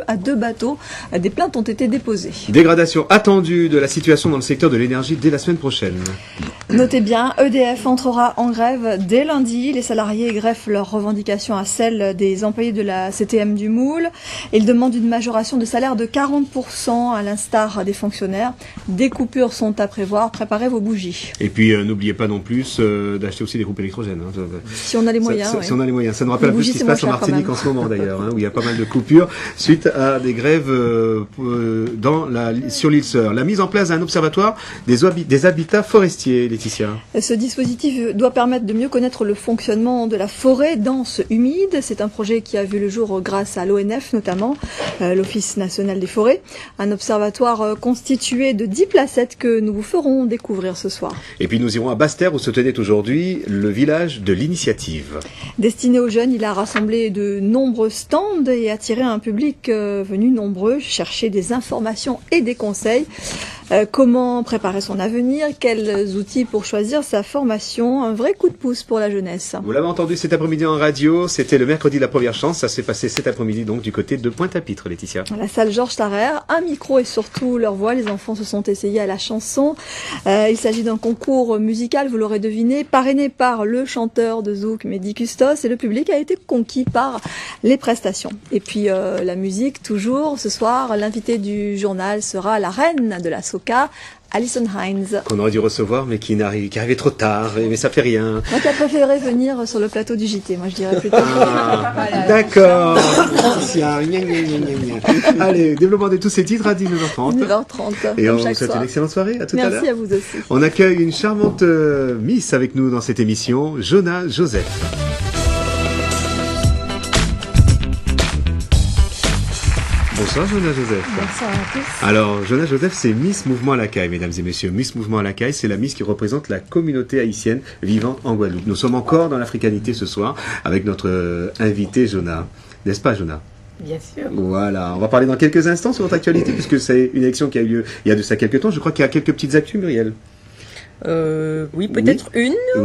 à 2 bateaux. Des plaintes ont été déposées. Dégradation attendue de la situation dans le secteur de l'énergie dès la semaine prochaine. Notez bien, EDF entrera en grève dès lundi. Les salariés greffent leurs revendications à celles des employés de la CTM du Moule. Ils demandent une majoration de salaire de 40% à l'instar des fonctionnaires. Des coupures sont à prévoir. Préparez vos bougies. Et puis n'oubliez pas non plus d'acheter aussi des groupes électrogènes. Hein. Si on a les moyens. Si on a les moyens. Ça nous rappelle un peu ce qui se passe en Martinique en ce moment d'ailleurs, hein, où il y a pas mal de coupures suite à des grèves sur l'île Sœur. La mise en place d'un observatoire des habitats forestiers, Laetitia. Ce dispositif doit permettre de mieux connaître le fonctionnement de la forêt dense humide. C'est un projet qui a vu le jour grâce à l'ONF notamment, l'Office national des forêts. Un observatoire constitué de 10 placettes que nous vous ferons découvrir ce soir. Et puis nous irons à Basse-Terre où se tenait aujourd'hui le village de l'Initiative. Destiné aux jeunes, il a rassemblé de nombreux stands et attiré un public venu nombreux chercher des informations et des conseils. Comment préparer son avenir, quels outils pour choisir sa formation, un vrai coup de pouce pour la jeunesse. Vous l'avez entendu cet après-midi en radio, c'était le mercredi de la première chance, ça s'est passé cet après-midi donc du côté de Pointe-à-Pitre, Laetitia. La salle Georges Tarrère, un micro et surtout leur voix, les enfants se sont essayés à la chanson. Il s'agit d'un concours musical, vous l'aurez deviné, parrainé par le chanteur de Zouk, Mehdi Custos, et le public a été conquis par les prestations. Et puis la musique, toujours, ce soir, l'invité du journal sera la reine de la soca, Alison Hines. Qu'on aurait dû recevoir, mais qui arrivait trop tard, mais ça fait rien. Moi qui a préféré venir sur le plateau du JT, moi je dirais plutôt. Voilà. D'accord. Allez, développement de tous ces titres à 19h30. 19h30. Et on vous souhaite une excellente soirée. À tout à l'heure. Merci à vous aussi. On accueille une charmante Miss avec nous dans cette émission, Jonah Joseph. Bonsoir Jonah Joseph. Bonsoir à tous. Alors Jonah Joseph, c'est Miss Mouvement à la Caille, mesdames et messieurs. Miss Mouvement à la Caille, c'est la Miss qui représente la communauté haïtienne vivant en Guadeloupe. Nous sommes encore dans l'africanité ce soir avec notre invité Jonah. N'est-ce pas Jonah? Bien sûr. Voilà, on va parler dans quelques instants sur votre actualité puisque c'est une élection qui a eu lieu il y a de ça quelques temps. Je crois qu'il y a quelques petites actus, Muriel. Oui, peut-être une. Oui.